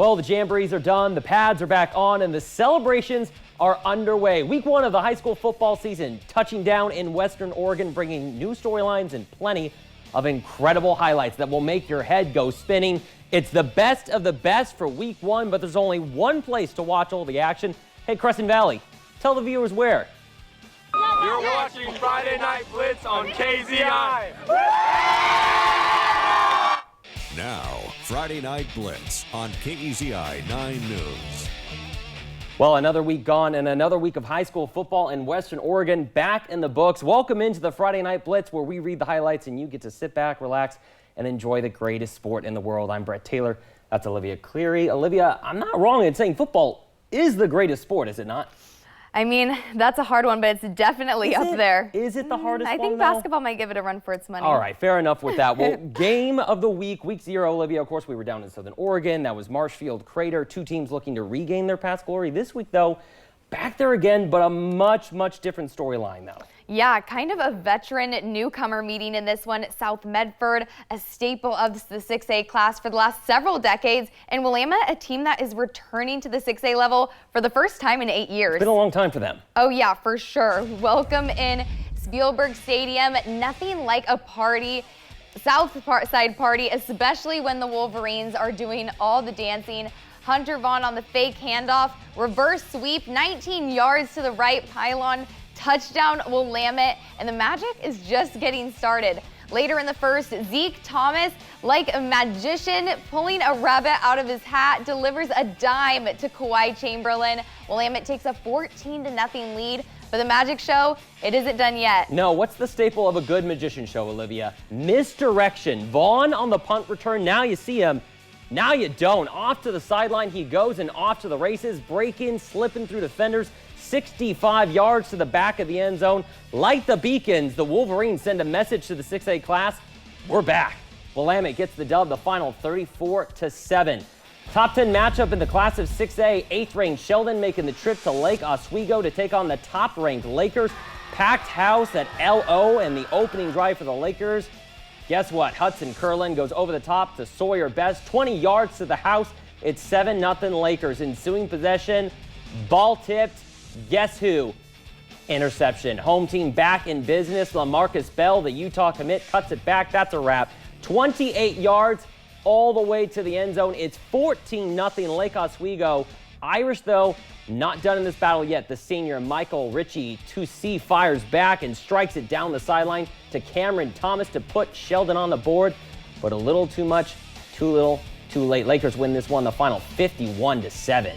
Well, the jamborees are done, the pads are back on, and the celebrations are underway. Week 1 of the high school football season touching down in Western Oregon, bringing new storylines and plenty of incredible highlights that will make your head go spinning. It's the best of the best for Week 1, but there's only one place to watch all the action. Hey, Crescent Valley, tell the viewers where. You're watching Friday Night Blitz on KZI. Now, Friday Night Blitz on KZI 9 News. Well, another week gone and another week of high school football in Western Oregon back in the books. Welcome into the Friday Night Blitz, where we read the highlights and you get to sit back, relax, and enjoy the greatest sport in the world. I'm Brett Taylor. That's Olivia Cleary. Olivia, I'm not wrong in saying football is the greatest sport, is it not? I mean, that's a hard one, but it's definitely up there. Is it the hardest one, I think though? basketball might give it a run for its money. All right, fair enough with that. Well, game of the week, week 0, Olivia, of course, we were down in Southern Oregon. That was Marshfield Crater, two teams looking to regain their past glory. This week, though, back there again, but a much, much different storyline, though. Yeah, kind of a veteran newcomer meeting in this one. South Medford, a staple of the 6A class for the last several decades, and Willamette, a team that is returning to the 6A level for the first time in 8 years. It's been a long time for them. Oh yeah, for sure. Welcome in Spielberg Stadium. Nothing like a party, South Side party, especially when the Wolverines are doing all the dancing. Hunter Vaughn on the fake handoff, reverse sweep, 19 yards to the right pylon, touchdown Willamette, and the magic is just getting started. Later in the first, Zeke Thomas, like a magician, pulling a rabbit out of his hat, delivers a dime to Kawhi Chamberlain. Willamette takes a 14-0 lead, but the magic show, it isn't done yet. No, what's the staple of a good magician show, Olivia? Misdirection. Vaughn on the punt return, now you see him. Now you don't. Off to the sideline he goes and off to the races, breaking, slipping through defenders, 65 yards to the back of the end zone. Light the beacons. The Wolverines send a message to the 6A class. We're back. Willamette gets the dub, the final 34-7. Top 10 matchup in the class of 6A. 8th-ranked Sheldon making the trip to Lake Oswego to take on the top-ranked Lakers. Packed house at LO and the opening drive for the Lakers. Guess what? Hudson Curlin goes over the top to Sawyer Best. 20 yards to the house. It's 7-0 Lakers. Ensuing possession, ball tipped. Guess who? Interception. Home team back in business. LaMarcus Bell, the Utah commit, cuts it back. That's a wrap. 28 yards all the way to the end zone. It's 14-0 Lake Oswego. Irish, though, not done in this battle yet. The senior Michael Ritchie, 2C, fires back and strikes it down the sideline to Cameron Thomas to put Sheldon on the board. But a little too much, too little, too late. Lakers win this one, the final 51-7.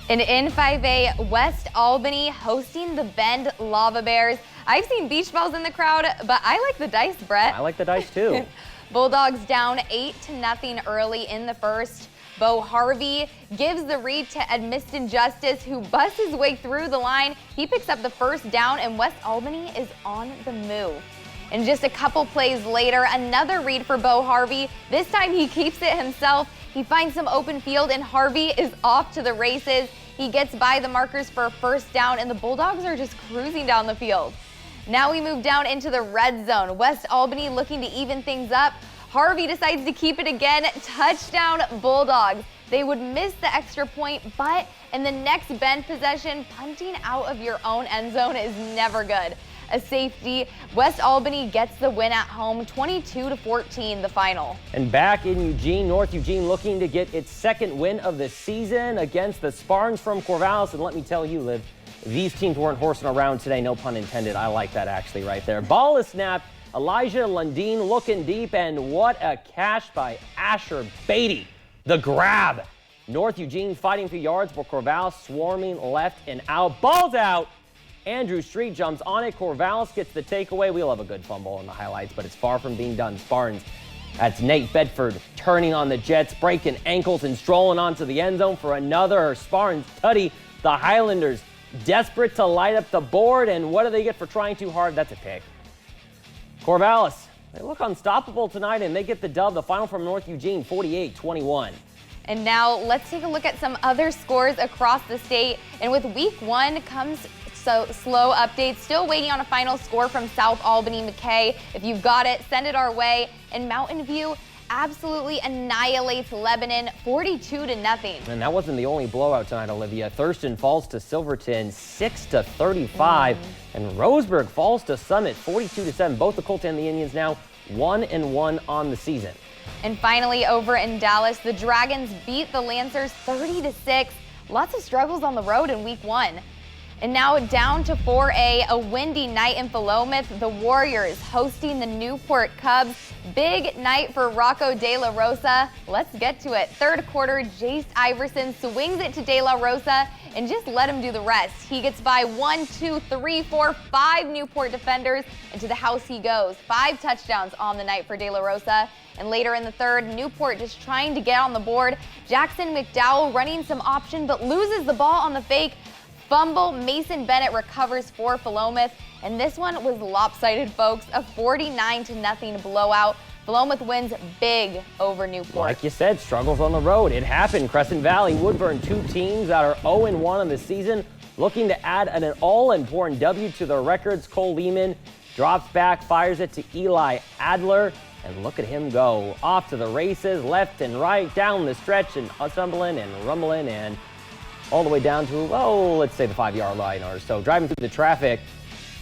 And in 5A, West Albany hosting the Bend Lava Bears. I've seen beach balls in the crowd, but I like the dice, Brett. I like the dice, too. Bulldogs down 8-0 early in the first. Bo Harvey gives the read to Edmiston Justice, who busts his way through the line. He picks up the first down, and West Albany is on the move. And just a couple plays later, another read for Bo Harvey. This time he keeps it himself. He finds some open field, and Harvey is off to the races. He gets by the markers for a first down, and the Bulldogs are just cruising down the field. Now we move down into the red zone. West Albany looking to even things up. Harvey decides to keep it again. Touchdown Bulldogs. They would miss the extra point, but in the next Bend possession, punting out of your own end zone is never good. A safety. West Albany gets the win at home, 22-14 the final. And back in Eugene, North Eugene looking to get its second win of the season against the Spartans from Corvallis. And let me tell you, Liv, these teams weren't horsing around today, no pun intended. I like that actually right there. Ball is snapped. Elijah Lundeen looking deep, and what a catch by Asher Beatty. The grab. North Eugene fighting for yards, but Corvallis swarming left and out. Ball's out. Andrew Street jumps on it. Corvallis gets the takeaway. We'll have a good fumble in the highlights, but it's far from being done. Spartans. That's Nate Bedford turning on the Jets, breaking ankles and strolling onto the end zone for another Spartans tutty. The Highlanders desperate to light up the board, and what do they get for trying too hard? That's a pick. Corvallis, they look unstoppable tonight, and they get the dub. The final from North Eugene, 48-21. And now let's take a look at some other scores across the state. And with week 1 comes slow updates. Still waiting on a final score from South Albany McKay. If you've got it, send it our way. And Mountain View, absolutely annihilates Lebanon 42-0. And that wasn't the only blowout tonight, Olivia. Thurston falls to Silverton 6-35, and Roseburg falls to Summit 42-7. Both the Colts and the Indians now 1-1 on the season. And finally, over in Dallas, the Dragons beat the Lancers 30-6. Lots of struggles on the road in week 1. And now down to 4A, a windy night in Philomath. The Warriors hosting the Newport Cubs. Big night for Rocco De La Rosa. Let's get to it. Third quarter, Jace Iverson swings it to De La Rosa and just let him do the rest. He gets by 1, 2, 3, 4, 5 Newport defenders, and to the house he goes. 5 touchdowns on the night for De La Rosa. And later in the third, Newport just trying to get on the board. Jackson McDowell running some option, but loses the ball on the fake. Fumble, Mason Bennett recovers for Philomath, and this one was lopsided, folks. A 49-0 blowout. Philomath wins big over Newport. Like you said, struggles on the road. It happened. Crescent Valley, Woodburn, 2 teams that are 0-1 in the season, looking to add an all-important W to their records. Cole Lehman drops back, fires it to Eli Adler, and look at him go. Off to the races, left and right, down the stretch, and stumbling and rumbling, and all the way down to, let's say the 5-yard line or so. Driving through the traffic.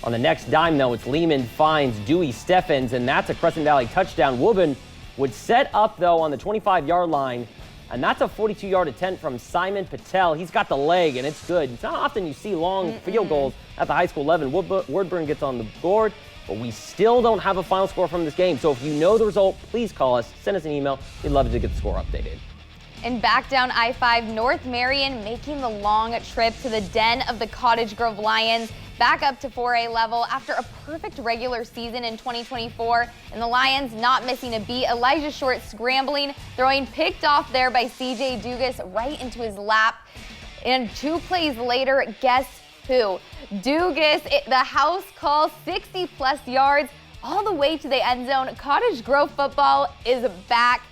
On the next dime, though, it's Lehman finds Dewey Steffens, and that's a Crescent Valley touchdown. Woburn would set up, though, on the 25-yard line, and that's a 42-yard attempt from Simon Patel. He's got the leg, and it's good. It's not often you see long field goals at the high school level. Woodburn gets on the board, but we still don't have a final score from this game. So if you know the result, please call us, send us an email. We'd love to get the score updated. And back down I-5, North Marion making the long trip to the den of the Cottage Grove Lions, back up to 4A level after a perfect regular season in 2024. And the Lions not missing a beat. Elijah Short scrambling, throwing picked off there by CJ Dugas right into his lap. And 2 plays later, guess who? Dugas, the house call, 60-plus yards all the way to the end zone. Cottage Grove football is back.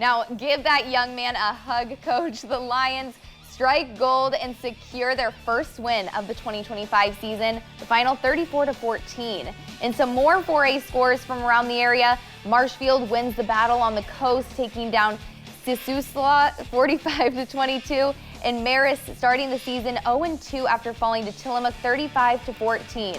Now, give that young man a hug, Coach. The Lions strike gold and secure their first win of the 2025 season, the final 34-14. And some more 4A scores from around the area. Marshfield wins the battle on the coast, taking down Sisusla 45-22. And Marist starting the season 0-2 after falling to Tillamook 35-14.